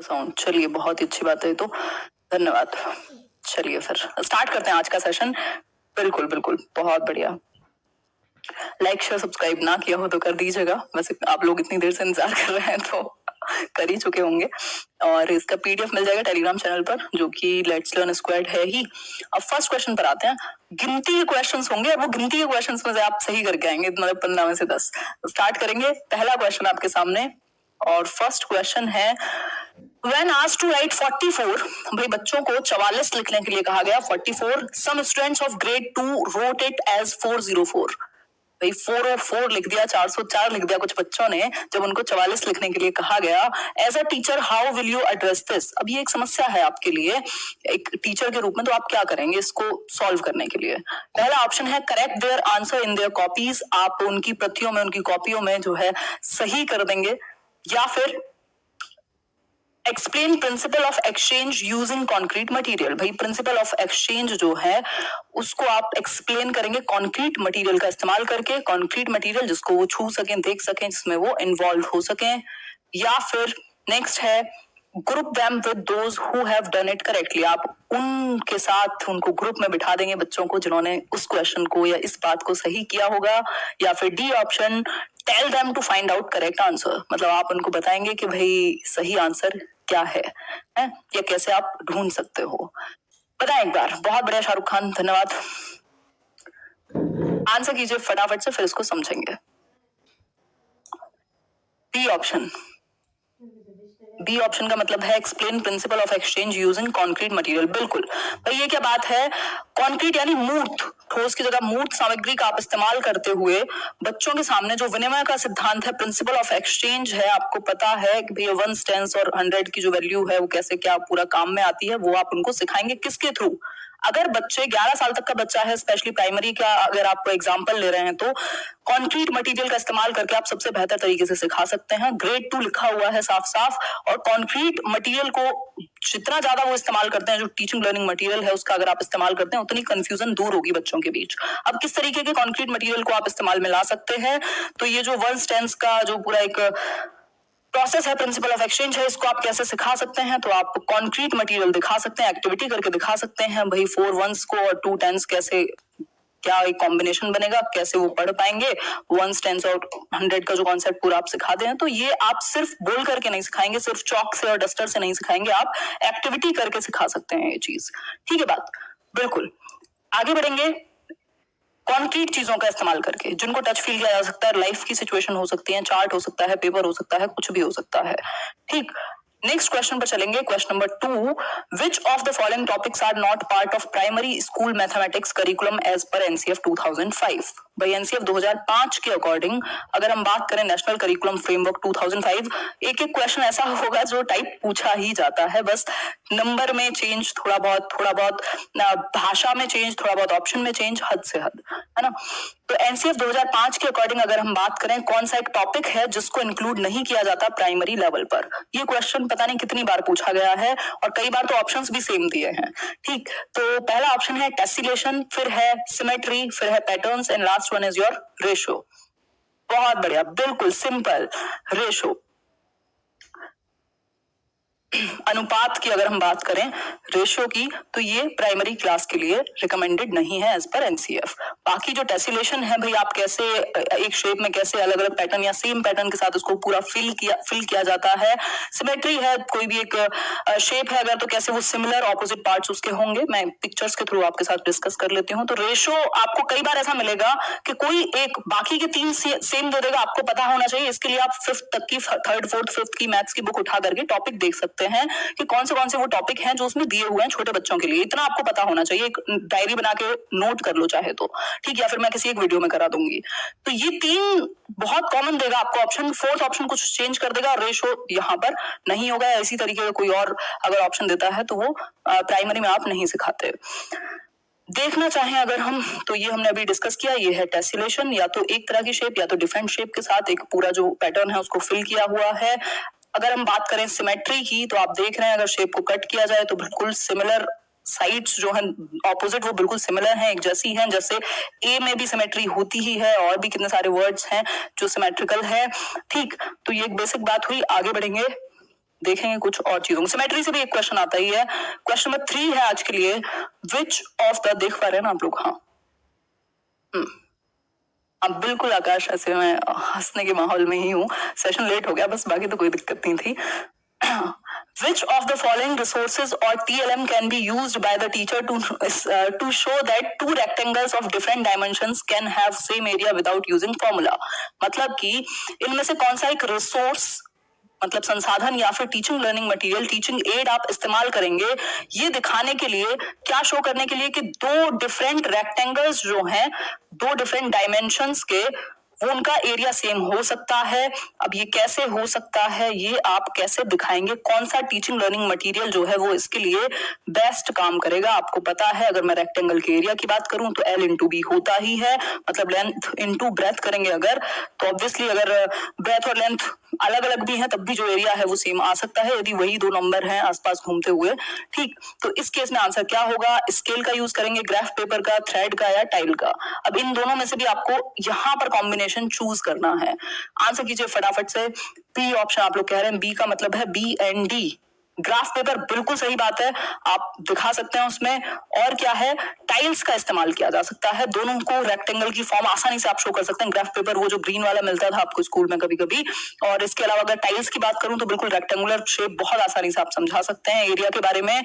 Sound. चलिए, बहुत ही अच्छी बात है। तो धन्यवाद। चलिए फिर स्टार्ट करते हैं आज का सेशन। बिल्कुल बिल्कुल, बहुत बढ़िया। लाइक शेयर सब्सक्राइब ना किया हो तो कर दीजिएगा। वैसे आप लोग इतनी देर से इंतजार कर रहे हैं तो कर ही चुके होंगे। और इसका पीडीएफ मिल जाएगा टेलीग्राम चैनल पर, जो कि लेट्स लर्न स्क्वाड है ही। अब फर्स्ट क्वेश्चन पर आते हैं। गिनती के क्वेश्चंस होंगे, वो गिनती के क्वेश्चंस में से आप सही करके आएंगे, मतलब 15 में से 10। स्टार्ट करेंगे। पहला क्वेश्चन आपके सामने, और फर्स्ट क्वेश्चन है When asked to write 44, भाई बच्चों को 44 लिखने के लिए कहा गया। 44, some students of grade 2 wrote it as 404। भाई 404 लिख दिया, 404 लिख दिया कुछ बच्चों ने जब उनको 44 लिखने के लिए कहा गया। As a teacher how will you address this? अब ये एक समस्या है आपके लिए एक टीचर के रूप में, तो आप क्या करेंगे इसको सॉल्व करने के लिए? पहला ऑप्शन है correct their answer in their copies. आप उनकी प्रतियों में, उनकी कॉपियों में जो है सही कर देंगे। या फिर explain principle of exchange using concrete material. भाई प्रिंसिपल ऑफ एक्सचेंज जो है उसको आप एक्सप्लेन करेंगे कॉन्क्रीट मटेरियल का इस्तेमाल करके। कॉन्क्रीट मटेरियल जिसको वो छू सकें, देख सकें, जिसमें वो इन्वॉल्व हो सकें। या फिर नेक्स्ट है group them with those who have done it correctly. आप उनके साथ उनको ग्रुप में बिठा देंगे बच्चों को जिन्होंने उस क्वेश्चन को या इस बात को सही किया होगा। या फिर D option tell them to find out correct answer, मतलब आप उनको बताएंगे कि भाई सही आंसर क्या है या कैसे आप ढूंढ सकते हो। बताएं एक बार। बहुत बढ़िया शाहरुख खान, धन्यवाद। आंसर कीजिए फटाफट से, फिर इसको समझेंगे। B option. बी ऑप्शन का मतलब है explain principle of exchange using concrete material. बिल्कुल भाई, ये क्या बात है? कॉन्क्रीट यानी मूर्त, ठोस की जगह मूर्त सामग्री का आप इस्तेमाल करते हुए बच्चों के सामने जो विनिमय का सिद्धांत है, प्रिंसिपल ऑफ एक्सचेंज है, आपको पता है कि भैया 1 10 और 100 की जो वैल्यू है वो कैसे क्या पूरा काम में आती है, वो आप उनको सिखाएंगे। किसके थ्रू? अगर बच्चे 11 साल तक का बच्चा है, स्पेशली प्राइमरी का अगर आप एग्जांपल ले रहे हैं, तो कॉन्क्रीट मटेरियल का इस्तेमाल करके आप सबसे बेहतर तरीके से सिखा सकते हैं। ग्रेड 2 लिखा हुआ है साफ साफ। और कॉन्क्रीट मटेरियल को जितना ज्यादा वो इस्तेमाल करते हैं, जो टीचिंग लर्निंग मटेरियल है उसका अगर आप इस्तेमाल करते हैं, उतनी कंफ्यूजन दूर होगी बच्चों के बीच। अब किस तरीके के कॉन्क्रीट मटेरियल को आप इस्तेमाल में ला सकते हैं? तो ये जो 1 10 का जो पूरा एक प्रोसेस है, प्रिंसिपल ऑफ एक्सचेंज है, इसको आप कैसे सिखा सकते हैं? तो आप कॉन्क्रीट मटेरियल दिखा सकते हैं, एक्टिविटी करके दिखा सकते हैं। भाई 4 1s को और 2 10s कैसे, क्या एक कॉम्बिनेशन बनेगा, कैसे वो पढ़ पाएंगे। 1 10 और 100 का जो कॉन्सेप्ट पूरा आप सिखा दें। तो ये आप सिर्फ बोल करके नहीं सिखाएंगे, सिर्फ चौक से और डस्टर से नहीं सिखाएंगे, आप एक्टिविटी करके सिखा सकते हैं ये चीज। ठीक है बात? बिल्कुल। आगे बढ़ेंगे। कॉन्क्रीट चीजों का इस्तेमाल करके जिनको टच फील किया जा सकता है, लाइफ की सिचुएशन हो सकती है, चार्ट हो सकता है, पेपर हो सकता है, कुछ भी हो सकता है। ठीक, नेक्स्ट क्वेश्चन पर चलेंगे। Question number 2, which of the following topics are not part of primary school mathematics curriculum as per NCF 2005? भाई एनसीएफ 2005 के अकॉर्डिंग अगर हम बात करें नेशनल करिकुलम फ्रेमवर्क 2005, एक एक क्वेश्चन ऐसा होगा जो टाइप पूछा ही जाता है, बस नंबर में चेंज, थोड़ा बहुत भाषा में चेंज, थोड़ा बहुत ऑप्शन में चेंज, हद से हद, है ना। तो एनसीएफ 2005 के अकॉर्डिंग अगर हम बात करें, कौन सा एक टॉपिक है जिसको इंक्लूड नहीं किया जाता प्राइमरी लेवल पर? ये क्वेश्चन पता नहीं कितनी बार पूछा गया है, और कई बार तो ऑप्शंस भी सेम दिए हैं। ठीक, तो पहला ऑप्शन है टेसिलेशन, फिर है सिमेट्री, फिर है patterns, and last one is your ratio. बहुत बढ़िया, बिल्कुल सिंपल, रेशो। अनुपात की अगर हम बात करें, रेशियो की, तो ये प्राइमरी क्लास के लिए रिकमेंडेड नहीं है एज पर एनसीएफ। बाकी जो टेसिलेशन है, भाई आप कैसे एक शेप में कैसे अलग अलग पैटर्न या सेम पैटर्न के साथ उसको पूरा फिल किया जाता है। सिमेट्री है, कोई भी एक शेप है अगर, तो कैसे वो सिमिलर ऑपोजिट पार्ट्स उसके होंगे, मैं पिक्चर्स के थ्रू आपके साथ डिस्कस कर लेती हूँ। तो रेशियो आपको कई बार ऐसा मिलेगा कि कोई एक बाकी के 3 सेम दे देगा, आपको पता होना चाहिए। इसके लिए आप 5th तक की, 3rd 4th 5th की मैथ्स की बुक उठा करके टॉपिक देख सकते हैं कि कौन से वो टॉपिक हैं जो उसमें दिए हुए हैं छोटे बच्चों के लिए। इतना आपको पता होना चाहिए, एक डायरी बना के नोट कर लो चाहे तो, ठीक, या फिर मैं किसी एक वीडियो में करा दूंगी। तो ये 3 बहुत कॉमन देगा आपको ऑप्शन। 4th ऑप्शन कुछ चेंज कर देगा, रेशो यहाँ पर नहीं होगा। इसी तरीके का कोई और अगर ऑप्शन देता है तो वो प्राइमरी में आप नहीं सिखाते। देखना चाहें अगर हम, तो ये हमने अभी डिस्कस किया, ये है टेसिलेशन, या तो एक तरह की शेप या तो डिफरेंट शेप के साथ एक पूरा जो पैटर्न है उसको फिल किया हुआ है। अगर हम बात करें सिमेट्री की, तो आप देख रहे हैं अगर शेप को कट किया जाए तो बिल्कुल सिमिलर साइड्स जो है ऑपोजिट, वो बिल्कुल सिमिलर हैं, एक जैसी हैं। जैसे ए में भी सिमेट्री होती ही है, और भी कितने सारे वर्ड्स हैं जो सिमेट्रिकल है। ठीक, तो ये एक बेसिक बात हुई। आगे बढ़ेंगे। देखेंगे कुछ और चीजों। सिमेट्री से भी एक क्वेश्चन आता ही है। क्वेश्चन नंबर 3 है आज के लिए, विच ऑफ द, देख पा रहे हैं ना आप लोग? हाँ, अब बिल्कुल आकाश, ऐसे मैं हंसने के माहौल में ही हूँ, सेशन लेट हो गया बस, बाकी तो कोई दिक्कत नहीं थी। Which of the following resources or TLM can be used by the teacher to show that two rectangles of different dimensions can have same area without using formula? मतलब कि इनमें से कौन सा एक रिसोर्स, मतलब संसाधन या फिर teaching learning material, teaching add आप इस्तेमाल करेंगे ये दिखाने के लिए, क्या शो करने के लिए कि दो डिफरेंट रेक्टेंगल्स जो हैं, दो डिफरेंट डायमेंशंस के, वो उनका एरिया सेम हो सकता है। अब ये कैसे हो सकता है, ये आप कैसे दिखाएंगे, कौन सा टीचिंग लर्निंग मटेरियल जो है वो इसके लिए बेस्ट काम करेगा? आपको पता है अगर मैं रेक्टेंगल के एरिया की बात करूं तो L इंटू बी होता ही है, मतलब लेंथ इंटू ब्रेथ करेंगे अगर, तो ऑब्वियसली अगर ब्रेथ और लेंथ अलग अलग भी है तब भी जो एरिया है वो सेम आ सकता है, यदि वही दो नंबर हैं आसपास घूमते हुए। ठीक, तो इस केस में आंसर क्या होगा? स्केल का यूज करेंगे, ग्राफ पेपर का, थ्रेड का या टाइल का। अब इन दोनों में से भी आपको यहाँ पर कॉम्बिनेशन चूज करना है। आंसर कीजिए फटाफट से। बी ऑप्शन आप लोग कह रहे हैं, बी का मतलब है B and D. Graph paper बिल्कुल सही बात है, आप दिखा सकते हैं उसमें। और क्या है, टाइल्स का इस्तेमाल किया जा सकता है, दोनों को रेक्टेंगल की फॉर्म आसानी से आप शो कर सकते हैं। ग्राफ पेपर वो जो ग्रीन वाला मिलता था आपको स्कूल में कभी कभी, और इसके अलावा अगर टाइल्स की बात करूं तो बिल्कुल रेक्टेंगुलर शेप बहुत आसानी से आप समझा सकते हैं एरिया के बारे में।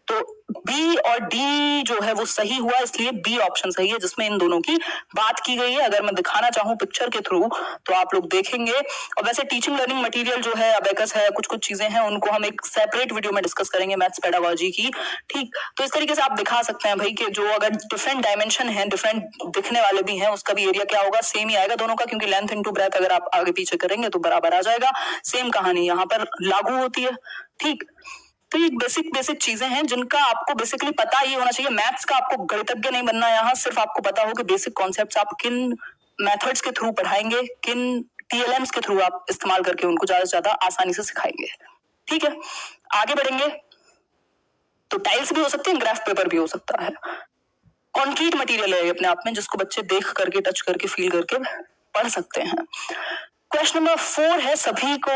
तो बी और डी जो है वो सही हुआ, इसलिए बी ऑप्शन सही है जिसमें इन दोनों की बात की गई है। अगर मैं दिखाना चाहूं पिक्चर के थ्रू तो आप लोग देखेंगे। और वैसे टीचिंग लर्निंग मटेरियल जो है, अबेकस है, कुछ कुछ चीजें हैं, उनको हम एक सेपरेट वीडियो में डिस्कस करेंगे, मैथ्स पेडागोजी की। ठीक, तो इस तरीके से आप दिखा सकते हैं भाई कि जो अगर डिफरेंट डायमेंशन है, डिफरेंट दिखने वाले भी हैं, उसका भी एरिया क्या होगा, सेम ही आएगा दोनों का, क्योंकि लेंथ इंटू ब्रेथ अगर आप आगे पीछे करेंगे तो बराबर आ जाएगा। सेम कहानी यहाँ पर लागू होती है। ठीक, तो ये बेसिक चीजें हैं जिनका आपको बेसिकली पता ही होना चाहिए। मैथ्स का आपको गणितज्ञ नहीं बनना, यहाँ सिर्फ आपको पता हो कि बेसिक कॉन्सेप्ट्स आप किन मेथड्स के थ्रू पढ़ाएंगे, किन टीएलएम्स के थ्रू आप इस्तेमाल करके उनको ज्यादा से ज्यादा आसानी से सिखाएंगे। ठीक है, आगे बढ़ेंगे। तो टाइल्स भी हो सकते हैं, ग्राफ पेपर भी हो सकता है। कॉन्क्रीट मटेरियल है अपने आप में, जिसको बच्चे देख करके, टच करके, फील करके पढ़ सकते हैं। क्वेश्चन नंबर 4 है, सभी को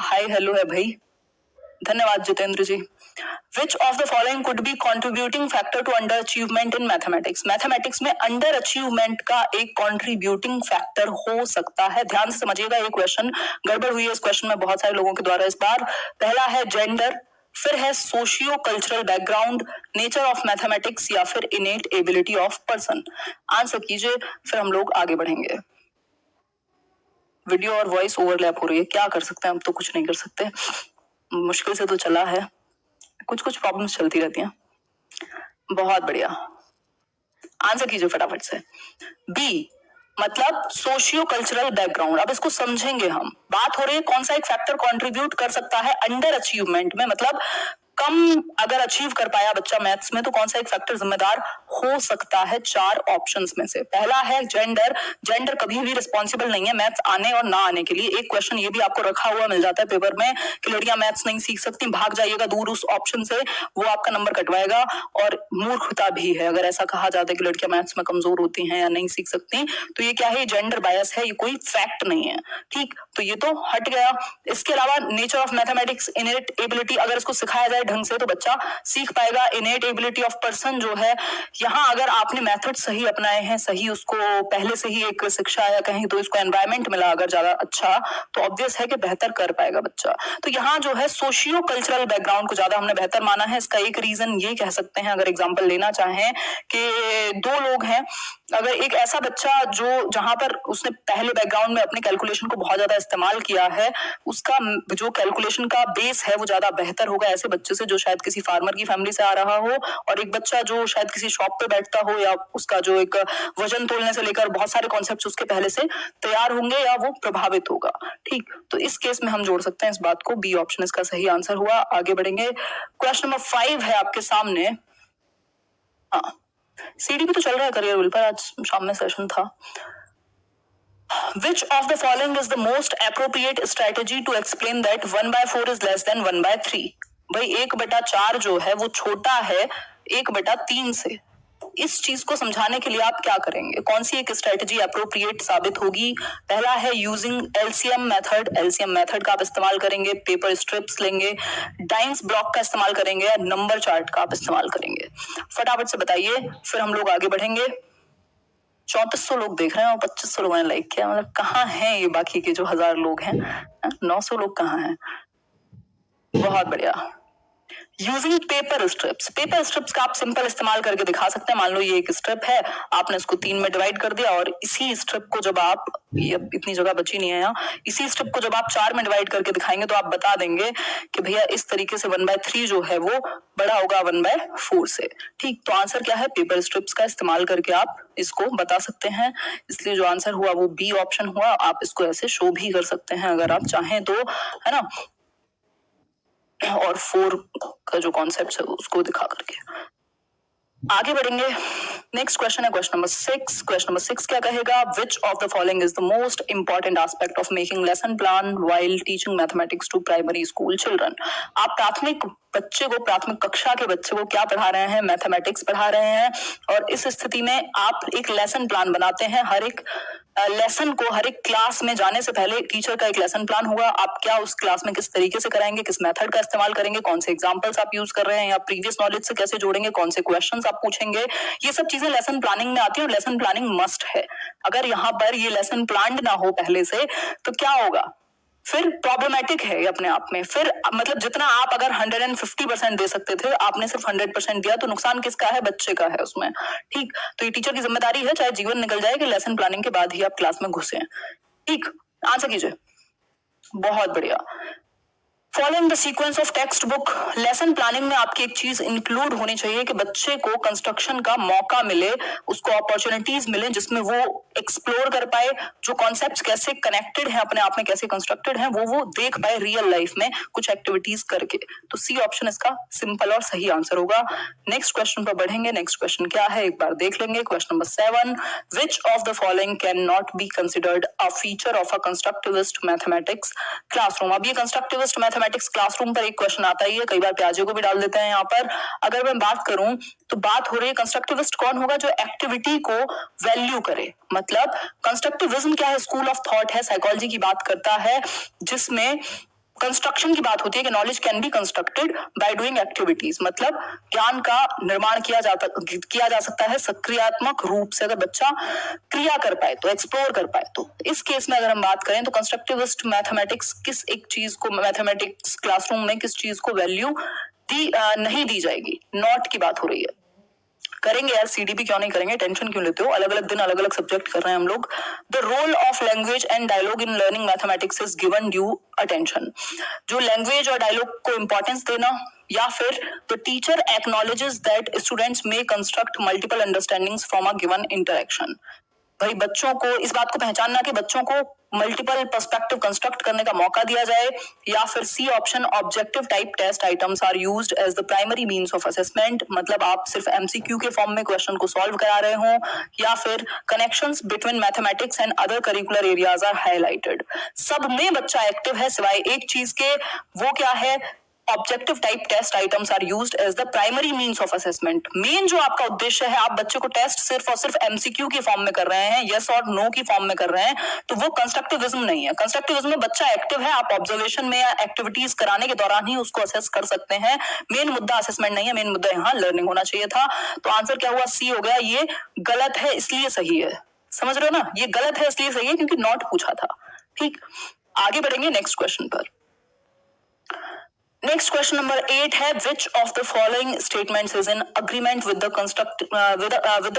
हाय हेलो है भाई, धन्यवाद जितेंद्र जी। Which of the following could be contributing factor to underachievement in mathematics? Mathematics में अंडर अचीवमेंट का एक कंट्रीब्यूटिंग फैक्टर हो सकता है। ध्यान से समझिएगा, ये क्वेश्चन गड़बड़ हुई है इस क्वेश्चन में बहुत सारे लोगों के द्वारा इस बार। पहला है जेंडर, फिर है socio cultural background, nature of mathematics या फिर इनेट एबिलिटी ऑफ पर्सन। आंसर कीजिए, फिर हम लोग आगे बढ़ेंगे। वीडियो और वॉइस ओवरलैप हो रही है, क्या कर सकते हैं, हम तो कुछ नहीं कर सकते, मुश्किल से तो चला है, कुछ कुछ प्रॉब्लम्स चलती रहती हैं। बहुत बढ़िया, आंसर कीजिए फटाफट से। बी मतलब सोशियो कल्चरल बैकग्राउंड। अब इसको समझेंगे हम। बात हो रही है कौन सा एक फैक्टर कंट्रीब्यूट कर सकता है अंडर अचीवमेंट में, मतलब कम अगर अचीव कर पाया बच्चा मैथ्स में तो कौन सा एक फैक्टर जिम्मेदार हो सकता है। 4 ऑप्शंस में से पहला है जेंडर। जेंडर कभी भी रिस्पॉन्सिबल नहीं है मैथ्स आने और ना आने के लिए। एक क्वेश्चन ये भी आपको रखा हुआ मिल जाता है पेपर में कि लड़कियां मैथ्स नहीं सीख सकती, भाग जाइएगा दूर उस ऑप्शन से, वो आपका नंबर कटवाएगा। और मूर्खता भी है अगर ऐसा कहा जाता है कि लड़कियां मैथ्स में कमजोर होती हैं या नहीं सीख सकती, तो ये क्या है, जेंडर बायस है, ये कोई फैक्ट नहीं है। ठीक, तो ये तो हट गया। इसके अलावा नेचर ऑफ मैथमेटिक्स, इनेट एबिलिटी, अगर इसको सिखाया जाए ढंग से तो बच्चा सीख पाएगा। इनेट एबिलिटी ऑफ पर्सन जो है, यहाँ अगर आपने मेथड सही अपनाए हैं, सही उसको पहले से ही एक शिक्षा या कहीं तो इसको एनवायरमेंट मिला अगर ज्यादा अच्छा, तो ऑब्वियस है कि बेहतर कर पाएगा बच्चा। तो यहाँ जो है सोशियो कल्चरल बैकग्राउंड को ज्यादा हमने बेहतर माना है। इसका एक रीजन ये कह सकते हैं, अगर एग्जाम्पल लेना चाहें कि 2 लोग हैं, अगर एक ऐसा बच्चा जो जहां पर उसने पहले बैकग्राउंड में अपने कैलकुलेशन को बहुत ज्यादा इस्तेमाल किया है, उसका जो कैलकुलेशन का बेस है वो ज्यादा बेहतर होगा ऐसे बच्चे से जो शायद किसी फार्मर की फैमिली से आ रहा हो, और एक बच्चा जो शायद किसी शॉप पे बैठता हो या उसका जो एक वजन तोलने से लेकर बहुत सारे कॉन्सेप्ट्स उसके पहले से तैयार होंगे या वो प्रभावित होगा। ठीक, तो इस केस में हम जोड़ सकते हैं इस बात को। बी ऑप्शन इसका सही आंसर हुआ। आगे बढ़ेंगे। क्वेश्चन नंबर 5 है आपके सामने। हाँ, सीडी भी तो चल रहा है करियर विल पर, आज शाम में सेशन था। Which of the following is the most appropriate strategy to explain that 1/4 is less than 1/3? भाई 1/4 जो है वो छोटा है 1/3 से। इस चीज को समझाने के लिए आप क्या करेंगे, कौन सी एक स्ट्रेटजी अप्रोप्रिएट साबित होगी। पहला है using LCM method. LCM method का आप इस्तेमाल करेंगे, पेपर स्ट्रिप्स लेंगे, डाइंस ब्लॉक का इस्तेमाल करेंगे या नंबर चार्ट का आप इस्तेमाल करेंगे। फटाफट से बताइए, फिर हम लोग आगे बढ़ेंगे। 3400 लोग देख रहे हैं और 2500 लोगों ने लाइक किया, मतलब कहाँ हैं ये बाकी के जो 1000 लोग हैं? 900 लोग कहाँ हैं? बहुत बढ़िया। Using paper strips. Paper strips का आप सिंपल इस्तेमाल करके दिखा सकते हैं। मान लो ये एक स्ट्रिप है, आपने इसको 3 में डिवाइड कर दिया और इसी स्ट्रिप को जब आप, इतनी जगह बची नहीं है यहाँ, इसी स्ट्रिप को जब आप 4 में डिवाइड करके दिखाएंगे तो आप बता देंगे कि भैया इस तरीके से 1/3 जो है वो बड़ा होगा 1/4 से। ठीक, तो आंसर क्या है? पेपर स्ट्रिप्स का इस्तेमाल करके आप इसको बता सकते हैं। इसलिए जो आंसर हुआ वो बी ऑप्शन हुआ। आप इसको ऐसे शो भी कर सकते हैं अगर आप चाहें तो, है ना। और 4 का जो कॉन्सेप्ट है उसको दिखा करके आगे बढ़ेंगे। नेक्स्ट क्वेश्चन है क्वेश्चन नंबर 6। क्वेश्चन नंबर 6 क्या कहेगा? Which of the following is the most important aspect of making lesson plan while teaching mathematics to primary school children. आप प्राथमिक बच्चे को, प्राथमिक कक्षा के बच्चे को क्या पढ़ा रहे हैं? मैथमेटिक्स पढ़ा रहे हैं। और इस स्थिति में आप एक लेसन प्लान बनाते हैं। हर एक लेसन को, हर एक क्लास में जाने से पहले टीचर का एक लेसन प्लान होगा। आप क्या उस क्लास में किस तरीके से कराएंगे, किस मेथड का इस्तेमाल करेंगे, कौन से एग्जांपल्स आप यूज कर रहे हैं या प्रीवियस नॉलेज से कैसे जोड़ेंगे, कौन से क्वेश्चंस आप पूछेंगे, ये सब चीजें लेसन प्लानिंग में आती है और लेसन प्लानिंग मस्ट है। अगर यहाँ पर ये लेसन प्लान्ड ना हो पहले से तो क्या होगा? फिर प्रॉब्लमेटिक है ये अपने आप में। फिर मतलब जितना आप अगर 150% दे सकते थे, आपने सिर्फ 100% दिया, तो नुकसान किसका है? बच्चे का है उसमें। ठीक, तो ये टीचर की जिम्मेदारी है, चाहे जीवन निकल जाए, कि लेसन प्लानिंग के बाद ही आप क्लास में घुसे। ठीक, आंसर कीजिए। बहुत बढ़िया। Following the sequence of text book. Lesson planning में आपकी एक चीज इंक्लूड होनी चाहिए कि बच्चे को कंस्ट्रक्शन का मौका मिले, उसको अपॉर्चुनिटीज मिले जिसमें वो एक्सप्लोर कर पाए, जो कॉन्सेप्ट्स कैसे कनेक्टेड हैं अपने आप में, कैसे कंस्ट्रक्टेड हैं, वो देख पाए रियल लाइफ में कुछ एक्टिविटीज करके। तो सी ऑप्शन इसका सिंपल और सही आंसर होगा। नेक्स्ट क्वेश्चन पर बढ़ेंगे। नेक्स्ट क्वेश्चन क्या है एक बार देख लेंगे। Question number 7, which of the following can not be considered a feature of a constructivist mathematics classroom. अब ये कंस्ट्रक्टिविस्ट मैथमेटिक्स क्लासरूम पर एक क्वेश्चन आता ही है, कई बार प्याजे को भी डाल देते हैं यहाँ पर। अगर मैं बात करूं तो बात हो रही है कंस्ट्रक्टिविस्ट कौन होगा? जो एक्टिविटी को वैल्यू करे। मतलब कंस्ट्रक्टिविज्म क्या है? स्कूल ऑफ थॉट है, साइकोलॉजी की बात करता है, जिसमें कंस्ट्रक्शन की बात होती है कि knowledge can be constructed by doing activities. मतलब ज्ञान का निर्माण किया जा सकता है सक्रियात्मक रूप से, अगर बच्चा क्रिया कर पाए तो, एक्सप्लोर कर पाए तो। इस केस में अगर हम बात करें तो कंस्ट्रक्टिविस्ट मैथमेटिक्स किस एक चीज को, मैथमेटिक्स क्लासरूम में किस चीज को वैल्यू नहीं दी जाएगी? नॉट की बात हो रही है। करेंगे यार, सीडीपी क्यों नहीं करेंगे, टेंशन क्यों लेते हो? अलग अलग दिन अलग अलग सब्जेक्ट कर रहे हैं हम लोग। The role of language and dialogue in learning mathematics is given due attention. जो लैंग्वेज और डायलॉग को इंपॉर्टेंस देना, या फिर the teacher acknowledges that students may construct multiple understandings from a given interaction. भाई बच्चों को इस बात को पहचानना कि बच्चों को मल्टीपल पर्सपेक्टिव कंस्ट्रक्ट करने का मौका दिया जाए। या फिर C option, objective type test items are used as the primary means of assessment. मतलब आप सिर्फ एमसीक्यू के फॉर्म में क्वेश्चन को सॉल्व करा रहे हो। या फिर connections between mathematics and other curricular areas are highlighted. सब में बच्चा एक्टिव है सिवाय एक चीज के, वो क्या है? Objective type test items are used as the primary means of assessment. Main जो आपका उद्देश्य है, आप बच्चे को टेस्ट सिर्फ और सिर्फ एमसीक्यू की फॉर्म में कर रहे हैं, यस और नो की फॉर्म में कर रहे हैं, तो वो कंस्ट्रक्टिविज्म नहीं है। कंस्ट्रक्टिविज्म में बच्चा एक्टिव है, आप ऑब्जर्वेशन में या एक्टिविटीज कराने के दौरान ही उसको असेस कर सकते हैं। मेन मुद्दा असेसमेंट नहीं है, मेन मुद्दा यहाँ लर्निंग होना चाहिए था। तो आंसर क्या हुआ? सी हो गया। ये गलत है इसलिए सही है, समझ रहे हो ना? ये गलत है इसलिए सही है क्योंकि नॉट पूछा था। ठीक, आगे बढ़ेंगे नेक्स्ट क्वेश्चन पर। नेक्स्ट क्वेश्चन नंबर 8 है, which of the following statements is in agreement with the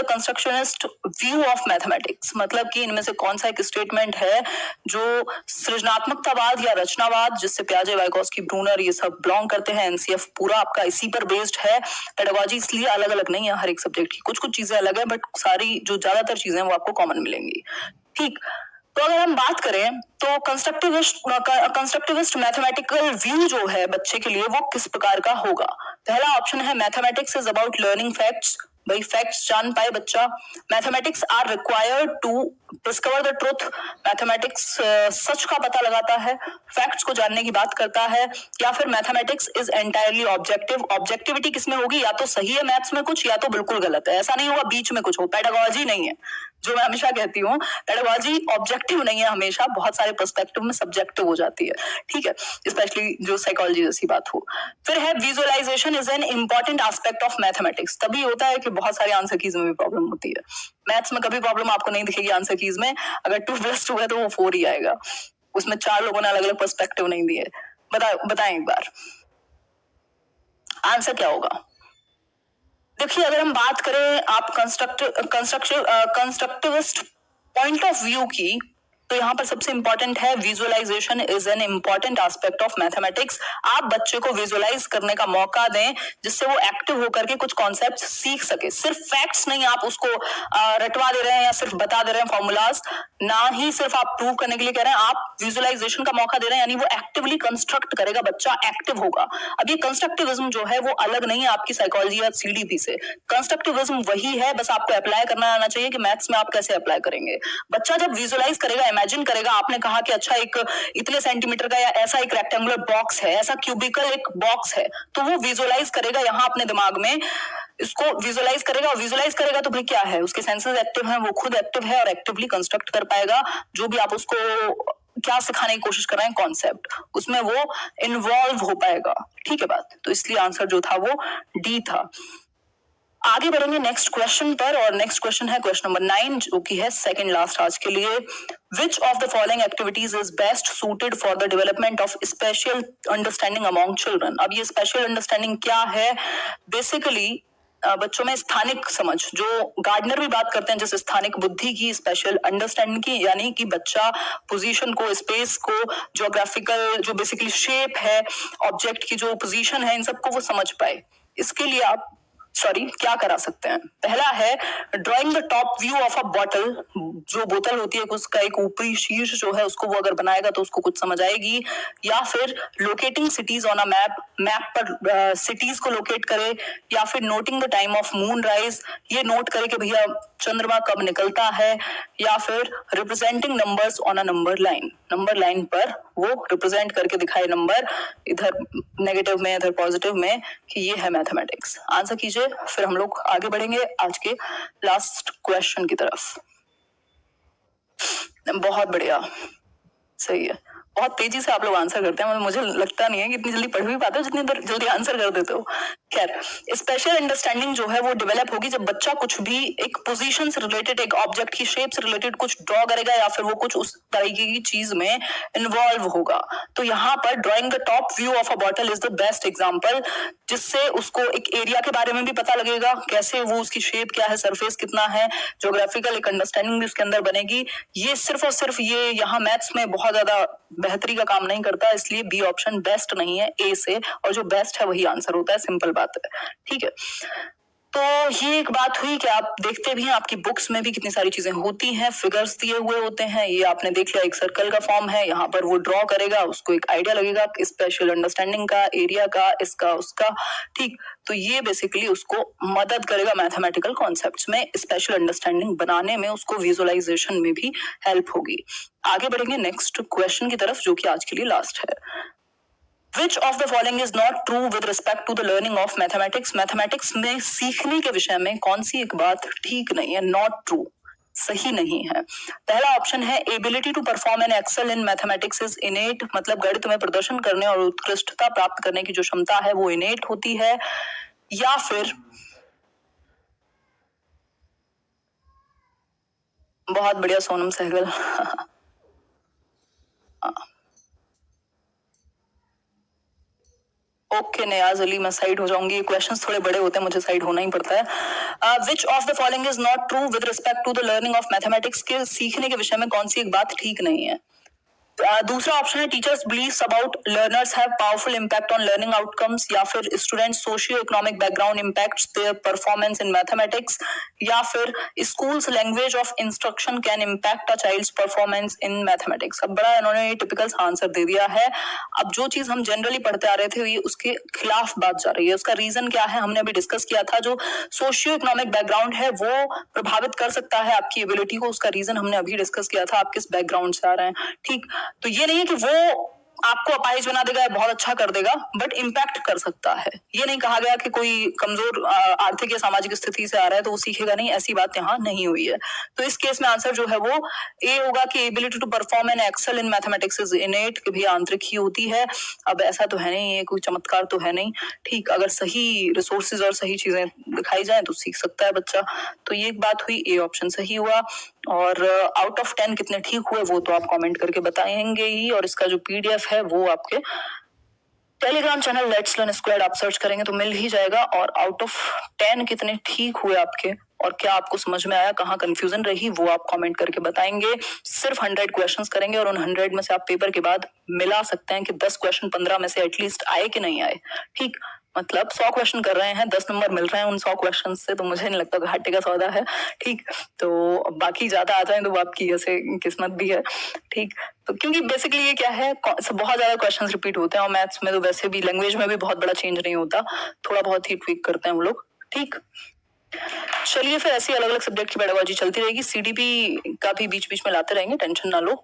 constructionist view of mathematics. मतलब कि इनमें से कौन सा एक स्टेटमेंट है जो सृजनात्मकतावाद या रचनावाद, जिससे प्याजे, वाइगोस्की, ब्रूनर ये सब बिलोंग करते हैं, एनसीएफ पूरा आपका इसी पर बेस्ड है। पेडागोजी इसलिए अलग अलग नहीं है हर एक सब्जेक्ट की, कुछ कुछ चीजें अलग है, बट सारी जो ज्यादातर चीजें वो आपको कॉमन मिलेंगी। ठीक, तो अगर हम बात करें तो कंस्ट्रक्टिविस्ट मैथमेटिकल व्यू जो है बच्चे के लिए वो किस प्रकार का होगा? पहला ऑप्शन है mathematics is about learning facts भाई फैक्ट्स जान पाए बच्चा। Mathematics are required to discover the truth. Mathematics सच का पता लगाता है, फैक्ट्स को जानने की बात करता है। या फिर mathematics is entirely objective. Objectivity किसमें होगी, या तो सही है मैथ्स में कुछ, या तो बिल्कुल गलत है। ऐसा नहीं होगा बीच में कुछ हो। पेडागोजी नहीं है, जो मैं हमेशा कहती हूँ, पेडागोजी ऑब्जेक्टिव नहीं है, हमेशा बहुत सारे पर्सपेक्टिव में सब्जेक्टिव हो जाती है, ठीक है, स्पेशली जो साइकोलॉजी जैसी बात हो। फिर है visualisation is an important aspect of mathematics. तभी होता है कि बहुत सारे आंसर कीज में भी प्रॉब्लम होती है। मैथ्स में कभी प्रॉब्लम आपको नहीं दिखेगी आंसर कीज में, अगर 2+2 है तो वो 4 ही आएगा। उसमें 4 लोगों ने अलग अलग पर्सपेक्टिव नहीं दिए। बताएं एक बार आंसर क्या होगा। देखिए, अगर हम बात करें आप कंस्ट्रक्टिविस्ट पॉइंट ऑफ व्यू की, तो यहाँ पर सबसे इंपॉर्टेंट है visualisation is an important aspect of mathematics. आप बच्चे को विजुअलाइज करने का मौका दें जिससे वो एक्टिव होकर के कुछ कॉन्सेप्ट सीख सके। सिर्फ फैक्ट्स नहीं आप उसको रटवा दे रहे हैं या सिर्फ बता दे रहे हैं फॉर्मूलाज, ना ही सिर्फ आप प्रूव करने के लिए कह रहे हैं, आप विजुअलाइजेशन का मौका दे रहे हैं, यानी वो एक्टिवली कंस्ट्रक्ट करेगा, बच्चा एक्टिव होगा। अब ये कंस्ट्रक्टिविज्म जो है वो अलग नहीं है आपकी साइकोलॉजी या सीडीपी से। कंस्ट्रक्टिविज्म वही है, बस आपको अप्लाई करना आना चाहिए कि मैथ्स में आप कैसे अप्लाई करेंगे। बच्चा जब विजुअलाइज करेगा, इमेजिन करेगा, आपने कहा कि अच्छा एक इतने सेंटीमीटर का या ऐसा एक रेक्टेंगुलर बॉक्स है, ऐसा क्यूबिकल एक बॉक्स है, तो वो विजुअलाइज करेगा यहाँ अपने दिमाग में, इसको विजुअलाइज करेगा। और विजुअलाइज करेगा तो भाई क्या है, उसके सेंसेस एक्टिव हैं, वो खुद एक्टिव है और एक्टिवली कंस्ट्रक्ट कर पाएगा जो भी आप उसको क्या सिखाने की कोशिश कर रहे हैं कॉन्सेप्ट, उसमें वो इन्वॉल्व हो पाएगा, ठीक है बात। तो इसलिए आंसर जो था वो डी था। आगे बढ़ेंगे नेक्स्ट क्वेश्चन पर, और नेक्स्ट क्वेश्चन है क्वेश्चन नंबर 9, जो कि है सेकंड लास्ट आज के लिए। विच of the following activities is best suited for the development of special understanding among children. अब ये स्पेशल अंडरस्टैंडिंग क्या है, बेसिकली बच्चों में स्थानिक समझ, जो गार्डनर भी बात करते हैं, जैसे स्थानिक बुद्धि की, स्पेशल अंडरस्टैंडिंग की, यानी कि बच्चा पोजीशन को, स्पेस को, ज्योग्राफिकल जो बेसिकली शेप है ऑब्जेक्ट की, जो पोजीशन है, इन सबको वो समझ पाए। इसके लिए आप क्या करा सकते हैं। पहला है drawing the top view of a bottle. जो बोतल होती है उसका एक ऊपरी शीर्ष जो है उसको वो अगर बनाएगा तो उसको कुछ समझ आएगी। या फिर locating CTs on a map, map पर सिटीज को लोकेट करे। या फिर noting the time of moon rise, ये नोट करे कि भैया चंद्रमा कब निकलता है। या फिर representing numbers on a number line, number line पर वो रिप्रेजेंट करके दिखाए नंबर, इधर नेगेटिव में इधर पॉजिटिव में, कि ये है मैथमेटिक्स। आंसर कीजिए, फिर हम लोग आगे बढ़ेंगे आज के लास्ट क्वेश्चन की तरफ। बहुत बढ़िया, सही है, बहुत तेजी से आप लोग आंसर करते हैं, मुझे लगता नहीं है कि इतनी जल्दी पढ़ भी पाते हो जितनी जल्दी आंसर कर देते हो। खैर, स्पेशल अंडरस्टैंडिंग जो है वो डेवलप होगी जब बच्चा कुछ भी एक पोजीशन से रिलेटेड, एक ऑब्जेक्ट की शेप से रिलेटेड कुछ ड्रॉ करेगा या फिर वो कुछ उस तरीके की चीज में इन्वॉल्व होगा। तो यहाँ पर drawing the top view of a bottle is the best example, जिससे उसको एक एरिया के बारे में भी पता लगेगा, कैसे वो उसकी शेप क्या है, सरफेस कितना है, ज्योग्राफिकल एक अंडरस्टैंडिंग भी उसके अंदर बनेगी। ये सिर्फ और सिर्फ ये यहाँ मैथ्स में बहुत ज्यादा बेहतरी का काम नहीं करता, इसलिए बी ऑप्शन बेस्ट नहीं है ए से, और जो बेस्ट है वही आंसर होता है, सिंपल बात है, ठीक है। तो ये एक बात हुई कि आप देखते भी हैं आपकी बुक्स में भी कितनी सारी चीजें होती हैं, फिगर्स दिए हुए होते हैं। ये आपने देख लिया एक सर्कल का फॉर्म है, यहाँ पर वो ड्रॉ करेगा, उसको एक आइडिया लगेगा स्पेशल अंडरस्टैंडिंग का, एरिया का, इसका उसका, ठीक। तो ये बेसिकली उसको मदद करेगा मैथमेटिकल कॉन्सेप्ट्स में स्पेशल अंडरस्टैंडिंग बनाने में, उसको विजुअलाइजेशन में भी हेल्प होगी। आगे बढ़ेंगे नेक्स्ट क्वेश्चन की तरफ, जो कि आज के लिए लास्ट है। Which of the following is not true with respect to the learning of mathematics? Mathematics में सीखने के विषय में कौन सी एक बात ठीक नहीं है, नॉट ट्रू, सही नहीं है। पहला ऑप्शन है ability to perform and excel in mathematics is innate, मतलब गणित में प्रदर्शन करने और उत्कृष्टता प्राप्त करने की जो क्षमता है वो इनेट होती है। या फिर बहुत बढ़िया सोनम सहगल ओके नियाज अली, मैं साइड हो जाऊंगी, क्वेश्चंस थोड़े बड़े होते हैं, मुझे साइड होना ही पड़ता है। Which of the following is not true with respect to the learning of mathematics, के सीखने के विषय में कौन सी एक बात ठीक नहीं है। दूसरा ऑप्शन है teachers beliefs about learners have powerful impact on learning outcomes, या फिर students socio economic background impacts their performance in mathematics, या फिर schools language of instruction can impact a child's performance in mathematics. अब बड़ा इन्होंने typical answer दे दिया है। अब जो चीज हम जनरली पढ़ते आ रहे थे ये उसके खिलाफ बात जा रही है। उसका रीजन क्या है हमने अभी डिस्कस किया था, जो सोशियो इकोनॉमिक बैकग्राउंड है वो प्रभावित कर सकता है आपकी एबिलिटी को। उसका रीजन हमने अभी डिस्कस किया था, आप किस बैकग्राउंड से आ रहे हैं। ठीक, तो ये नहीं है कि वो आपको अपाहिज बना देगा, बहुत अच्छा कर देगा, बट इम्पैक्ट कर सकता है। ये नहीं कहा गया कि कोई कमजोर आर्थिक या सामाजिक स्थिति से आ रहा है तो वो सीखेगा नहीं, ऐसी बात यहाँ नहीं हुई है। तो इस केस में आंसर जो है वो ए होगा कि ability to perform and excel in mathematics is innate, कि भी आंतरिक ही होती है। अब ऐसा तो है नहीं, ये कोई चमत्कार तो है नहीं। ठीक, अगर सही रिसोर्सेज और सही चीजें दिखाई जाए तो सीख सकता है बच्चा। तो ये एक बात हुई, ए ऑप्शन सही हुआ। और आउट ऑफ 10 कितने ठीक हुए वो तो आप कमेंट करके बताएंगे ही, और इसका जो पीडीएफ है वो आपके Telegram channel let's learn squared आप सर्च करेंगे तो मिल ही जाएगा। और आउट ऑफ 10 कितने ठीक हुए आपके, और क्या आपको समझ में आया, कहाँ कंफ्यूजन रही, वो आप कमेंट करके बताएंगे। सिर्फ 100 क्वेश्चंस करेंगे और उन 100 में से आप पेपर के बाद मिला सकते हैं कि 10 क्वेश्चन 15 में से एटलीस्ट आए कि नहीं आए। ठीक, मतलब 100 क्वेश्चन कर रहे हैं, 10 नंबर मिल रहे हैं उन 100 क्वेश्चन से, तो मुझे नहीं लगता घाटे का सौदा है। ठीक, तो बाकी ज्यादा आ जाए तो वो आपकी ऐसे किस्मत भी है। ठीक, तो क्योंकि बेसिकली ये क्या है, बहुत ज्यादा क्वेश्चंस रिपीट होते हैं, और मैथ्स में तो वैसे भी लैंग्वेज में भी बहुत बड़ा चेंज नहीं होता, थोड़ा बहुत ही ट्वीक करते हैं वो लोग। ठीक, चलिए फिर ऐसी अलग अलग सब्जेक्ट की पेडागोजी चलती रहेगी, सीडीपी का भी बीच बीच में लाते रहेंगे, टेंशन ना लो।